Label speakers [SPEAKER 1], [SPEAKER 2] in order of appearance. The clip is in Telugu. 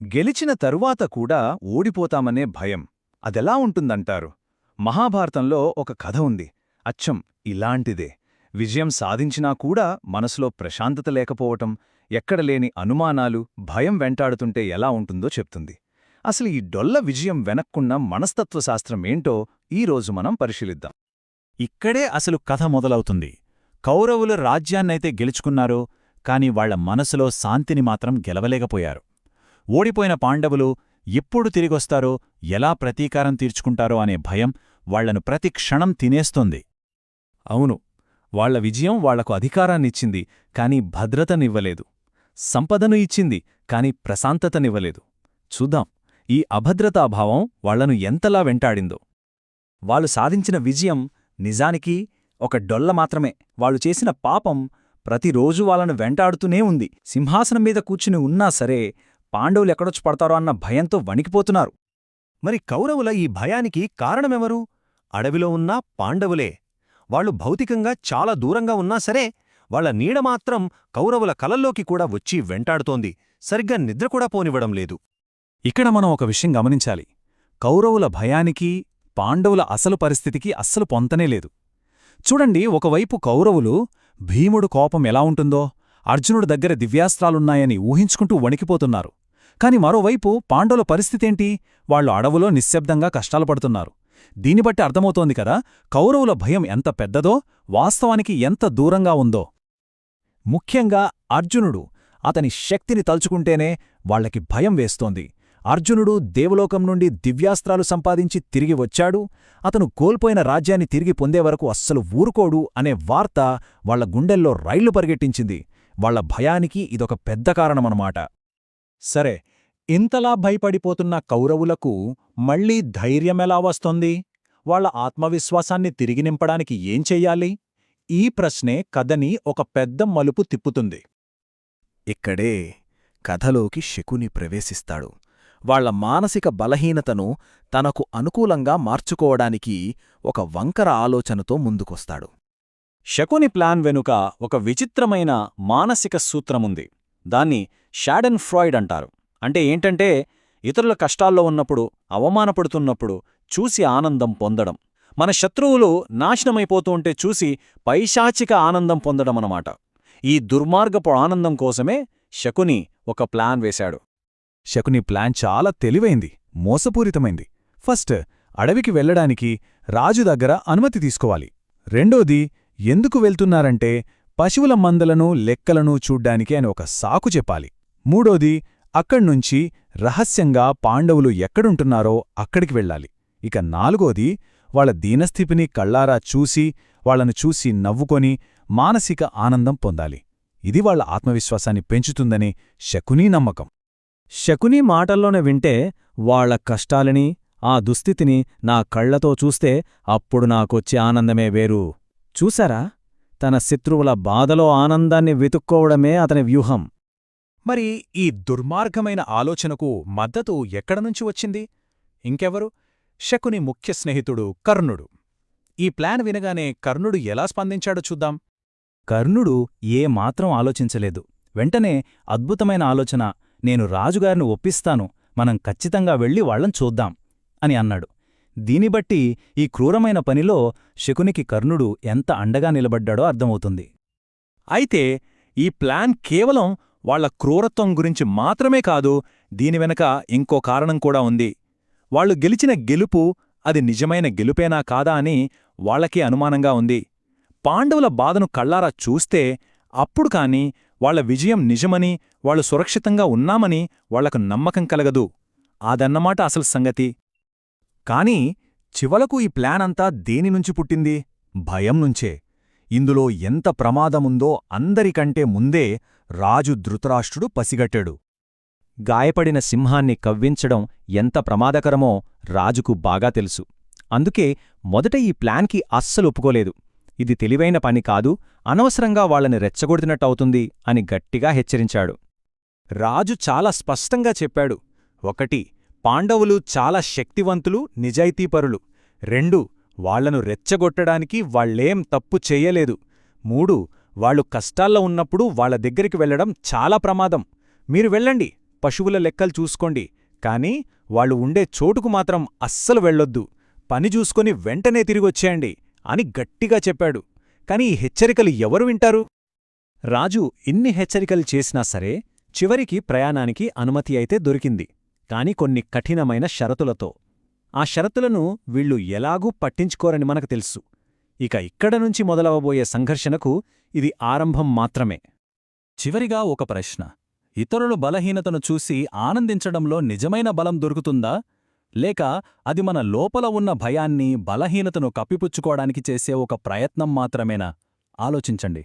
[SPEAKER 1] గెలిచిన తరువాత కూడా ఓడిపోతామనే భయం అదెలా ఉంటుందంటారు? మహాభారతంలో ఒక కథ ఉంది. అచ్చం ఇలాంటిదే. విజయం సాధించినా కూడా మనసులో ప్రశాంతత లేకపోవటం, ఎక్కడలేని అనుమానాలు, భయం వెంటాడుతుంటే ఎలా ఉంటుందో చెప్తుంది. అసలు ఈ డొల్ల విజయం వెనక్కున్న మనస్తత్వశాస్త్రమేంటో ఈరోజు మనం పరిశీలిద్దాం.
[SPEAKER 2] ఇక్కడే అసలు కథ మొదలవుతుంది. కౌరవులు రాజ్యాన్నైతే గెలుచుకున్నారో, కాని వాళ్ల మనసులో శాంతిని మాత్రం గెలవలేకపోయారు. ఓడిపోయిన పాండవులు ఎప్పుడు తిరిగొస్తారో, ఎలా ప్రతీకారం తీర్చుకుంటారో అనే భయం వాళ్లను ప్రతి క్షణం తినేస్తోంది.
[SPEAKER 1] అవును, వాళ్ల విజయం వాళ్లకు అధికారాన్నిచ్చింది, కాని భద్రతనివ్వలేదు. సంపదను ఇచ్చింది, కాని ప్రశాంతతనివ్వలేదు. చూద్దాం, ఈ అభద్రతాభావం వాళ్లను ఎంతలా వెంటాడిందో. వాళ్ళు సాధించిన విజయం నిజానికి ఒక డొల్ల మాత్రమే. వాళ్ళు చేసిన పాపం ప్రతిరోజూ వాళ్ళను వెంటాడుతూనే ఉంది. సింహాసనం మీద కూర్చుని ఉన్నా సరే పాండవులెక్కడొచ్చి పడతారో అన్న భయంతో వణికిపోతున్నారు.
[SPEAKER 3] మరి కౌరవుల ఈ భయానికి కారణమెవరు? అడవిలో ఉన్న పాండవులే. వాళ్లు భౌతికంగా చాలా దూరంగా ఉన్నా సరే వాళ్ల నీడ మాత్రం కౌరవుల కలల్లోకి కూడా వచ్చి వెంటాడుతోంది. సరిగ్గా నిద్రకూడా పోనివ్వడం లేదు.
[SPEAKER 2] ఇక్కడ మనం ఒక విషయం గమనించాలి. కౌరవుల భయానికి, పాండవుల అసలు పరిస్థితికి అస్సలు పొంతనేలేదు. చూడండి, ఒకవైపు కౌరవులు భీముడు కోపం ఎలా ఉంటుందో, అర్జునుడి దగ్గర దివ్యాస్త్రాలున్నాయని ఊహించుకుంటూ వణికిపోతున్నారు. కాని మరోవైపు పాండవుల పరిస్థితేంటి? వాళ్లు అడవులో నిశ్శబ్దంగా కష్టాలు పడుతున్నారు. దీనిబట్టి అర్థమవుతోంది కదా, కౌరవుల భయం ఎంత పెద్దదో, వాస్తవానికి ఎంత దూరంగా ఉందో. ముఖ్యంగా అర్జునుడు. అతని శక్తిని తలుచుకుంటేనే వాళ్లకి భయం వేస్తోంది. అర్జునుడు దేవలోకం నుండి దివ్యాస్త్రాలు సంపాదించి తిరిగి వచ్చాడు. అతను కోల్పోయిన రాజ్యాన్ని తిరిగి పొందేవరకు అస్సలు ఊరుకోడు అనే వార్త వాళ్ల గుండెల్లో రైళ్లు పరిగెట్టించింది. వాళ్ల భయానికి ఇదొక పెద్ద కారణమన్నమాట.
[SPEAKER 1] సరే, ఇంతలా భయపడిపోతున్న కౌరవులకు మళ్లీ ధైర్యమెలా వస్తోంది? వాళ్ల ఆత్మవిశ్వాసాన్ని తిరిగి నింపడానికి ఏం చెయ్యాలి? ఈ ప్రశ్నే కథని ఒక పెద్ద మలుపు తిప్పుతుంది.
[SPEAKER 3] ఇక్కడే కథలోకి శకుని ప్రవేశిస్తాడు. వాళ్ల మానసిక బలహీనతను తనకు అనుకూలంగా మార్చుకోవడానికి ఒక వంకర ఆలోచనతో ముందుకొస్తాడు.
[SPEAKER 1] శకుని ప్లాన్ వెనుక ఒక విచిత్రమైన మానసిక సూత్రముంది. దాన్ని షాడెన్ ఫ్రాయిడ్ అంటారు. అంటే ఏంటంటే, ఇతరుల కష్టాల్లో ఉన్నప్పుడు, అవమానపడుతున్నప్పుడు చూసి ఆనందం పొందడం. మన శత్రువులు నాశనమైపోతూ ఉంటే చూసి పైశాచిక ఆనందం పొందడమన్నమాట. ఈ దుర్మార్గపు ఆనందం కోసమే శకుని ఒక ప్లాన్ వేశాడు.
[SPEAKER 2] శకుని ప్లాన్ చాలా తెలివైంది, మోసపూరితమైంది. ఫస్ట్, అడవికి వెళ్లడానికి రాజు దగ్గర అనుమతి తీసుకోవాలి. రెండోది, ఎందుకు వెళ్తున్నారంటే పశువుల మందలను, లెక్కలను చూడ్డానికి అని ఒక సాకు చెప్పాలి. మూడోది, అక్కడ్నుంచి రహస్యంగా పాండవులు ఎక్కడుంటున్నారో అక్కడికి వెళ్ళాలి. ఇక నాలుగోది, వాళ్ల దీనస్థితిని కళ్ళారా చూసి, వాళ్లను చూసి నవ్వుకొని మానసిక ఆనందం పొందాలి. ఇది వాళ్ల ఆత్మవిశ్వాసాన్ని పెంచుతుందని శకునీ నమ్మకం.
[SPEAKER 1] శకుని మాటల్లోనే వింటే, వాళ్ల కష్టాలని, ఆ దుస్థితిని నా కళ్లతో చూస్తే అప్పుడు నాకొచ్చే ఆనందమే వేరు. చూశారా? తన శత్రువుల బాధలో ఆనందాన్ని వెతుక్కోవడమే అతని వ్యూహం.
[SPEAKER 2] మరి ఈ దుర్మార్గమైన ఆలోచనకు మద్దతు ఎక్కడనుంచి వచ్చింది? ఇంకెవరు? శకుని ముఖ్య స్నేహితుడు కర్ణుడు. ఈ ప్లాన్ వినగానే కర్ణుడు ఎలా స్పందించాడో చూద్దాం.
[SPEAKER 1] కర్ణుడు ఏమాత్రం ఆలోచించలేదు. వెంటనే అద్భుతమైన ఆలోచన, నేను రాజుగారిని ఒప్పిస్తాను, మనం ఖచ్చితంగా వెళ్ళి వాళ్లం చూద్దాం అని అన్నాడు. దీనిబట్టి ఈ క్రూరమైన పనిలో శకునికి కర్ణుడు ఎంత అండగా నిలబడ్డాడో అర్థమవుతుంది. అయితే ఈ ప్లాన్ కేవలం వాళ్ల క్రూరత్వం గురించి మాత్రమే కాదు, దీని వెనక ఇంకో కారణం కూడా ఉంది. వాళ్లు గెలిచిన గెలుపు అది నిజమైన గెలుపేనా కాదా అని వాళ్లకే అనుమానంగా ఉంది. పాండవుల బాధను కళ్ళారా చూస్తే అప్పుడు కాని వాళ్ల విజయం నిజమని, వాళ్లు సురక్షితంగా ఉన్నామని వాళ్లకు నమ్మకం కలగదు. అదన్నమాట అసలు సంగతి. కాని చివలకు ఈ ప్లానంతా దేనినుంచి పుట్టింది? భయం నుంచే. ఇందులో ఎంత ప్రమాదముందో అందరికంటే ముందే రాజు ధృతరాష్ట్రుడు పసిగట్టాడు. గాయపడిన సింహాన్ని కవ్వించడం ఎంత ప్రమాదకరమో రాజుకు బాగా తెలుసు. అందుకే మొదట ఈ ప్లాన్కి అస్సలు ఒప్పుకోలేదు. ఇది తెలివైన పని కాదు, అనవసరంగా వాళ్లని రెచ్చగొడుతున్నట్టవుతుంది అని గట్టిగా హెచ్చరించాడు. రాజు చాలా స్పష్టంగా చెప్పాడు. 1. పాండవులు చాలా శక్తివంతులు, నిజాయితీపరులు. 2. వాళ్లను రెచ్చగొట్టడానికి వాళ్లేం తప్పు చెయ్యలేదు. 3. వాళ్లు కష్టాల్లో ఉన్నప్పుడు వాళ్ల దగ్గరికి వెళ్లడం చాలా ప్రమాదం. మీరు వెళ్ళండి,
[SPEAKER 2] పశువుల లెక్కలు చూసుకోండి, కాని వాళ్ళు ఉండే చోటుకు మాత్రం అస్సలు వెళ్ళొద్దు, పని చూసుకొని వెంటనే తిరిగొచ్చేయండి అని గట్టిగా చెప్పాడు. కాని ఈ హెచ్చరికలు ఎవరు వింటారు? రాజు ఇన్ని హెచ్చరికలు చేసినా సరే చివరికి ప్రయాణానికి అనుమతి అయితే దొరికింది, కాని కొన్ని కఠినమైన షరతులతో. ఆ షరతులను వీళ్ళు ఎలాగూ పట్టించుకోరని మనకు తెలుసు. ఇక ఇక్కడ నుంచి మొదలవబోయే సంఘర్షణకు ఇది ఆరంభం మాత్రమే.
[SPEAKER 1] చివరిగా ఒక ప్రశ్న: ఇతరుల బలహీనతను చూసి ఆనందించడంలో నిజమైన బలం దొరుకుతుందా, లేక అది మన లోపల ఉన్న భయాన్ని, బలహీనతను కప్పిపుచ్చుకోవడానికి చేసే ఒక ప్రయత్నం మాత్రమేనా? ఆలోచించండి.